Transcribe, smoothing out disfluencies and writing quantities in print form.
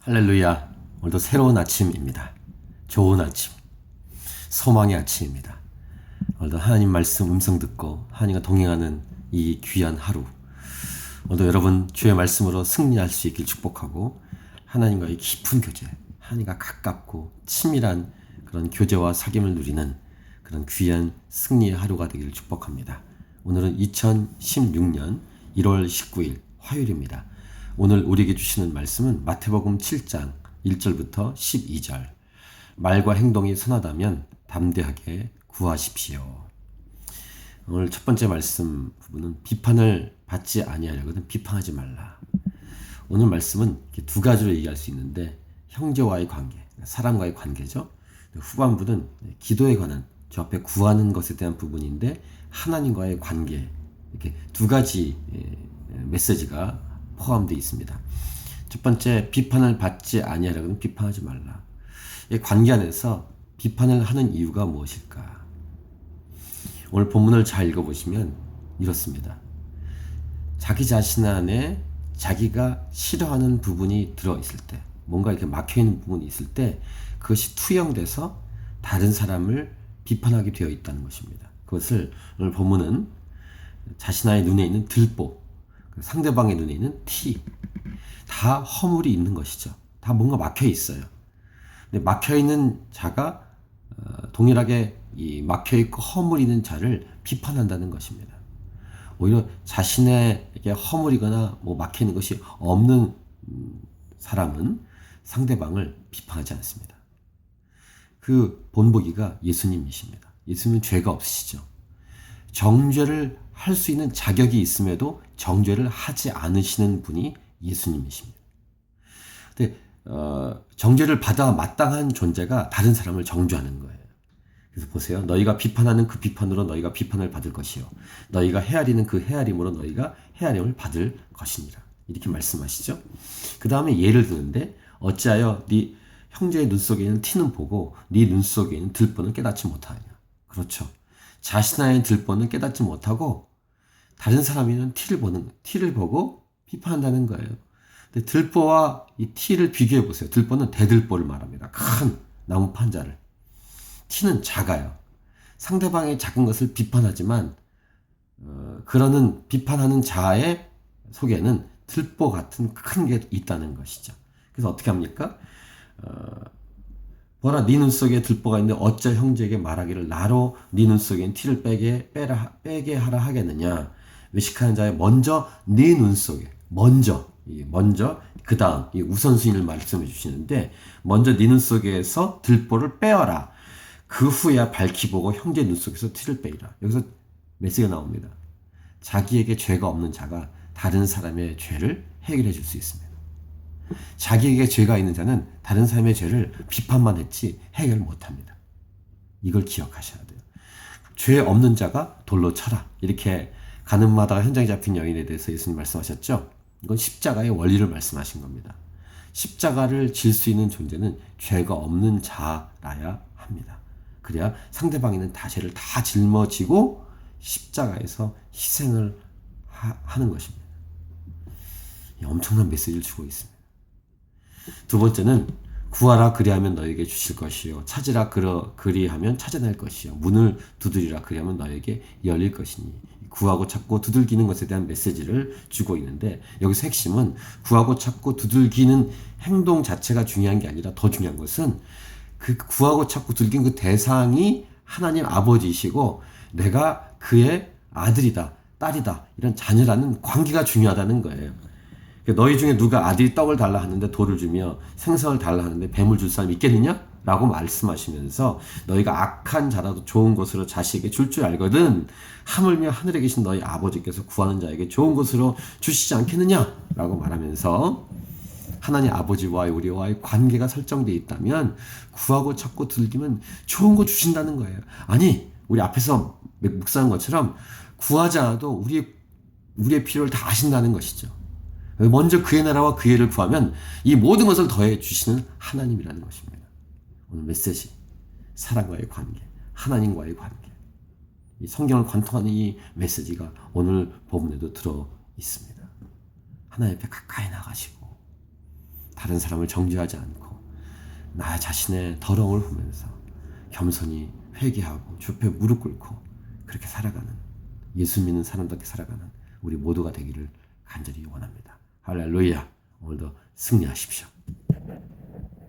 할렐루야. 오늘도 새로운 아침입니다. 좋은 아침, 소망의 아침입니다. 오늘도 하나님 말씀 음성 듣고 하나님과 동행하는 이 귀한 하루, 오늘도 여러분 주의 말씀으로 승리할 수 있길 축복하고, 하나님과의 깊은 교제, 하나님과 가깝고 친밀한 그런 교제와 사귐을 누리는 그런 귀한 승리의 하루가 되기를 축복합니다. 오늘은 2016년 1월 19일 화요일입니다. 오늘 우리에게 주시는 말씀은 마태복음 7장 1절부터 12절. 말과 행동이 선하다면 담대하게 구하십시오. 오늘 첫 번째 말씀 부분은 비판을 받지 아니하려거든 비판하지 말라. 오늘 말씀은 두 가지로 얘기할 수 있는데, 형제와의 관계, 사람과의 관계죠. 후반부는 기도에 관한, 저 앞에 구하는 것에 대한 부분인데 하나님과의 관계, 이렇게 두 가지 메시지가 포함되어 있습니다. 첫 번째, 비판을 받지 아니하려고는 비판하지 말라. 이 관계 안에서 비판을 하는 이유가 무엇일까? 오늘 본문을 잘 읽어보시면 이렇습니다. 자기 자신 안에 자기가 싫어하는 부분이 들어있을 때, 뭔가 이렇게 막혀있는 부분이 있을 때 그것이 투영돼서 다른 사람을 비판하게 되어 있다는 것입니다. 그것을 오늘 본문은 자신의 눈에 있는 들보, 상대방의 눈에 있는 티, 다 허물이 있는 것이죠. 다 뭔가 막혀 있어요. 근데 막혀 있는 자가 동일하게 이 막혀 있고 허물 있는 자를 비판한다는 것입니다. 오히려 자신에게 허물이거나 뭐 막혀 있는 것이 없는 사람은 상대방을 비판하지 않습니다. 그 본보기가 예수님이십니다. 예수님은 죄가 없으시죠. 정죄를 할 수 있는 자격이 있음에도 정죄를 하지 않으시는 분이 예수님이십니다. 근데 정죄를 받아 마땅한 존재가 다른 사람을 정죄하는 거예요. 그래서 보세요. 너희가 비판하는 그 비판으로 너희가 비판을 받을 것이요, 너희가 헤아리는 그 헤아림으로 너희가 헤아림을 받을 것이니라. 이렇게 말씀하시죠. 그 다음에 예를 드는데, 어찌하여 네 형제의 눈 속에 있는 티는 보고 네 눈 속에 있는 들보는 깨닫지 못하느냐. 그렇죠. 자신의 들보는 깨닫지 못하고 다른 사람이 있는 티를 보고 비판한다는 거예요. 근데 들보와 이 티를 비교해 보세요. 들보는 대들보를 말합니다. 큰 나무 판자를. 티는 작아요. 상대방의 작은 것을 비판하지만 그러는 비판하는 자의 속에는 들보 같은 큰 게 있다는 것이죠. 그래서 어떻게 합니까? 보라, 네 눈 속에 들보가 있는데 어찌 형제에게 말하기를 나로 네 눈 속에 티를 빼게 하라 하겠느냐. 외식하는 자의 먼저 네 눈 속에, 먼저 그 다음 이 우선순위를 말씀해 주시는데, 먼저 네 눈 속에서 들보를 빼어라. 그 후에야 밝히 보고 형제 눈 속에서 티를 빼이라. 여기서 메시지가 나옵니다. 자기에게 죄가 없는 자가 다른 사람의 죄를 해결해 줄 수 있습니다. 자기에게 죄가 있는 자는 다른 사람의 죄를 비판만 했지 해결 못합니다. 이걸 기억하셔야 돼요. 죄 없는 자가 돌로 쳐라. 이렇게 가늠하다가 현장에 잡힌 여인에 대해서 예수님 말씀하셨죠. 이건 십자가의 원리를 말씀하신 겁니다. 십자가를 질 수 있는 존재는 죄가 없는 자라야 합니다. 그래야 상대방에는 다 죄를 다 짊어지고 십자가에서 희생을 하는 것입니다. 엄청난 메시지를 주고 있습니다. 두 번째는 구하라 그리하면 너에게 주실 것이요, 찾으라 그리하면 찾아낼 것이요, 문을 두드리라 그리하면 너에게 열릴 것이니. 구하고 찾고 두들기는 것에 대한 메시지를 주고 있는데, 여기서 핵심은 구하고 찾고 두들기는 행동 자체가 중요한 게 아니라 더 중요한 것은 그 구하고 찾고 두들기는 그 대상이 하나님 아버지이시고 내가 그의 아들이다, 딸이다, 이런 자녀라는 관계가 중요하다는 거예요. 너희 중에 누가 아들이 떡을 달라 하는데 돌을 주며 생선을 달라 하는데 뱀을 줄 사람이 있겠느냐? 라고 말씀하시면서, 너희가 악한 자라도 좋은 것으로 자식에게 줄 줄 알거든 하물며 하늘에 계신 너희 아버지께서 구하는 자에게 좋은 것으로 주시지 않겠느냐? 라고 말하면서 하나님 아버지와의 우리와의 관계가 설정되어 있다면 구하고 찾고 들기면 좋은 거 주신다는 거예요. 아니, 우리 앞에서 묵상한 것처럼 구하지 않아도 우리의 필요를 다 아신다는 것이죠. 먼저 그의 나라와 그의 일을 구하면 이 모든 것을 더해 주시는 하나님이라는 것입니다. 오늘 메시지, 사랑과의 관계, 하나님과의 관계, 이 성경을 관통하는 이 메시지가 오늘 본문에도 들어 있습니다. 하나님 앞에 가까이 나가시고 다른 사람을 정죄하지 않고 나 자신의 더러움을 보면서 겸손히 회개하고 주 앞에 무릎 꿇고 그렇게 살아가는, 예수 믿는 사람답게 살아가는 우리 모두가 되기를 간절히 원합니다. 할렐루야. 오늘도 승리하십시오.